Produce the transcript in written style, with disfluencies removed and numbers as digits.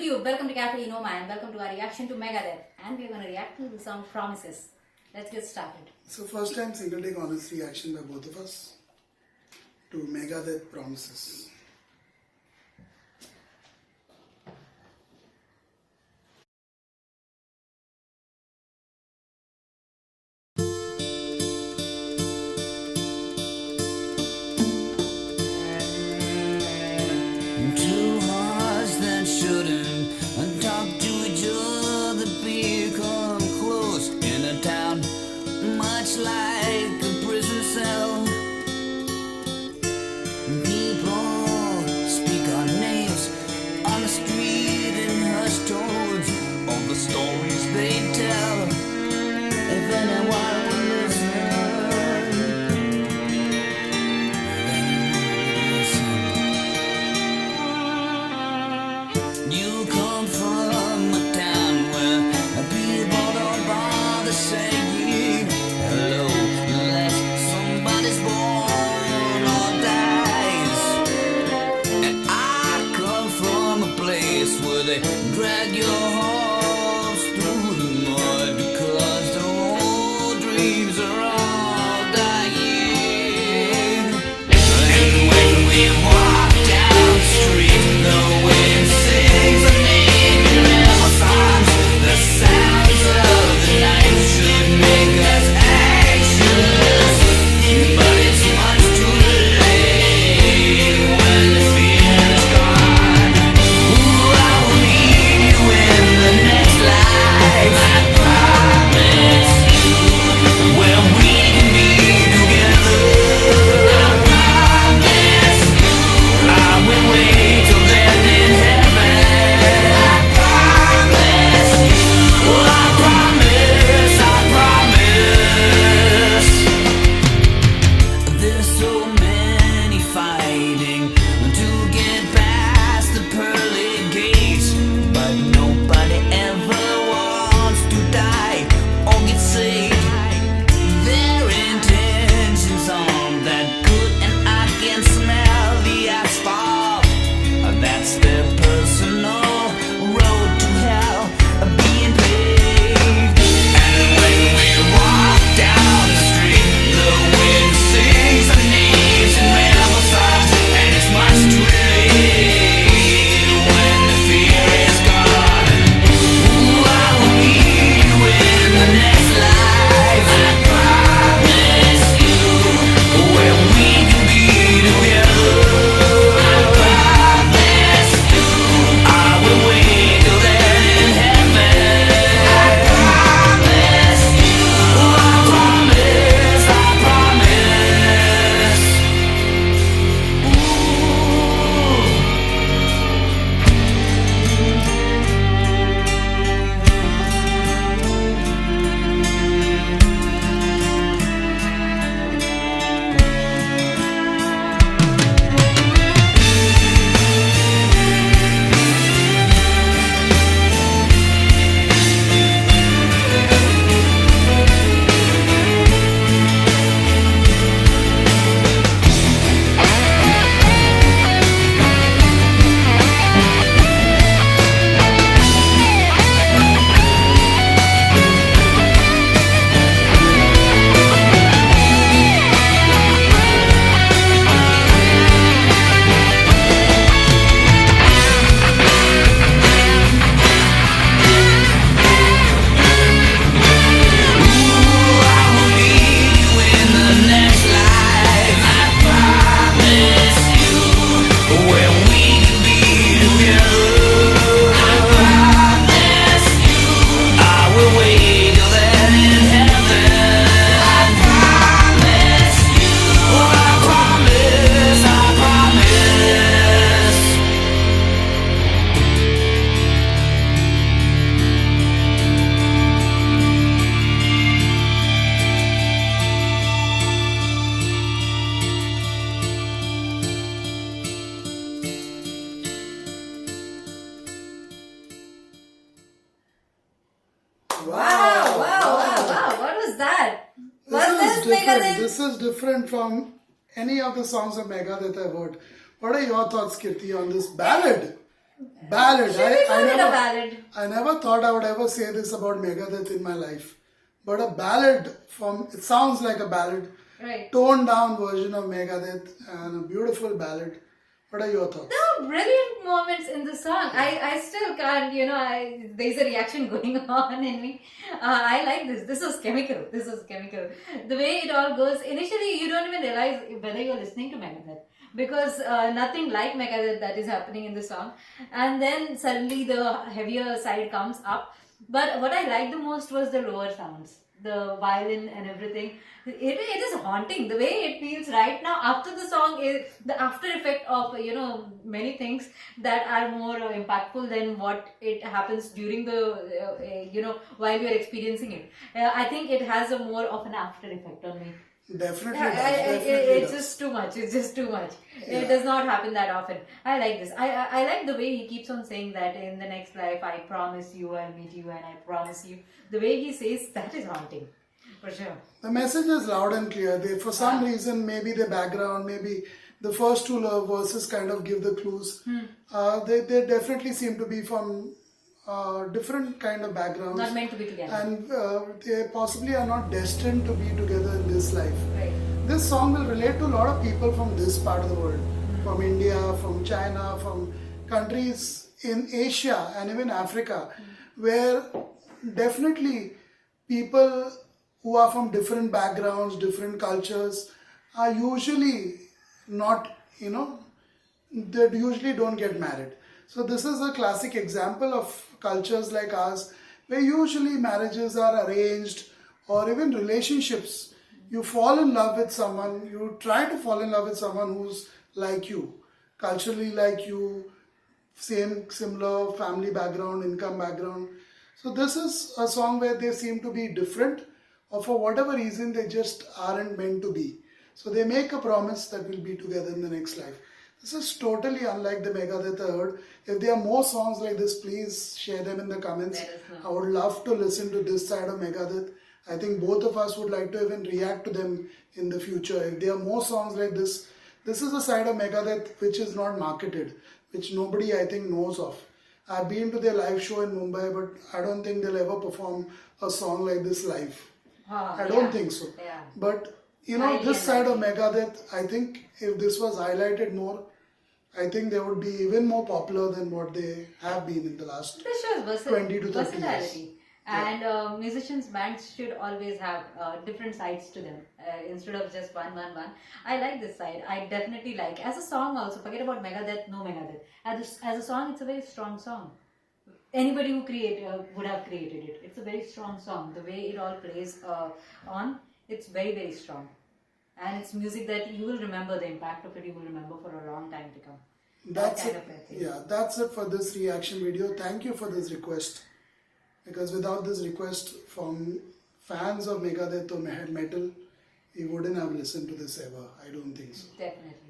YouTube, welcome to Cafe Inoma and welcome to our reaction to Megadeth. And we're going to react to the song Promises. Let's get started. So first time single take honest reaction by both of us to Megadeth Promises. Two hearts that shouldn't talk to each other become close in a town much like a prison cell. People speak our names on the street in hushed tones, all the stories they tell. If anyone would listen, you come from a town where people don't bother saying hello unless somebody's born or dies. And I come from a place where they drag your horse through the mud because the old dreams are all dying. And when we walk down the street, the wind sings a name in rebel songs. The sounds of the night should make us anxious, but it's much too late when the fear is gone. Ooh, I will meet you in the next life. I promise you, where we can be together. I promise you, I will wait till then in heaven. I promise you, I promise, I promise. There's so many fighting to get past the pearly gates, but nobody ever wants to die or get saved. Their intentions aren't that good, and I can smell the asphalt. That's their personal road to hell being paved. And when we walk down the street, the wind sings our names in rebel songs, and it's much too late when the fear is gone. Ooh, I will meet you in the next life. I promise you, where we can be together. I promise you, I will wait till then in heaven. I promise you, I promise, I promise. Wow. What was that? Was this Megadeth? This is different from any of the songs of Megadeth I've heard. What are your thoughts, Kirti, on this ballad? Ballad. Should we call it a ballad? I never thought I would ever say this about Megadeth in my life. But a ballad it sounds like a ballad. Right. Toned down version of Megadeth and a beautiful ballad. What are your thoughts? There are brilliant moments in the song. I still can't, there's a reaction going on in me. I like this. This was chemical. The way it all goes, initially you don't even realize whether you're listening to Megadeth. Because nothing like Megadeth that is happening in the song. And then suddenly the heavier side comes up. But what I liked the most was the lower sounds. The violin and everything. It is haunting. The way it feels right now after the song is the after effect of many things that are more impactful than what it happens during the while you're experiencing it. I think it has a more of an after effect on me. Definitely It's does. just too much. It does not happen that often. I like this. I like the way he keeps on saying that in the next life I promise you I'll meet you and I promise you. The way he says that is haunting. For sure. The message is loud and clear. For some reason, maybe the background, maybe the first two verses kind of give the clues. They definitely seem to be from different kind of backgrounds. Not meant to be together. And they possibly are not destined to be together in this life. Right. This song will relate to a lot of people from this part of the world. From India, from China, from countries in Asia and even Africa. Where definitely people who are from different backgrounds, different cultures are usually not, they usually don't get married. So this is a classic example of cultures like ours where usually marriages are arranged or even relationships. You fall in love with someone, you try to fall in love with someone who's like you, culturally like you, similar family background, income background. So this is a song where they seem to be different or for whatever reason they just aren't meant to be. So they make a promise that we'll be together in the next life. This is totally unlike the Megadeth I heard. If there are more songs like this, please share them in the comments. I would love to listen to this side of Megadeth. I think both of us would like to even react to them in the future. If there are more songs like this is a side of Megadeth which is not marketed, which nobody I think knows of. I've been to their live show in Mumbai, but I don't think they'll ever perform a song like this live. I don't think so. Yeah. But Highly this side of unlikely. Megadeth, I think if this was highlighted more, I think they would be even more popular than what they have been in the last This shows 20 to 30 versatility. years. And musicians, bands should always have different sides to them instead of just one. I like this side. I definitely like. As a song also, forget about Megadeth, no Megadeth. As a song, it's a very strong song. Anybody who would have created it. It's a very strong song. The way it all plays it's very, very strong. And it's music that you will remember, the impact of it you will remember for a long time to come. That's kind it. of a thing. Yeah, that's it for this reaction video. Thank you for this request. Because without this request from fans of Megadeth or metal, we wouldn't have listened to this ever. I don't think so. Definitely.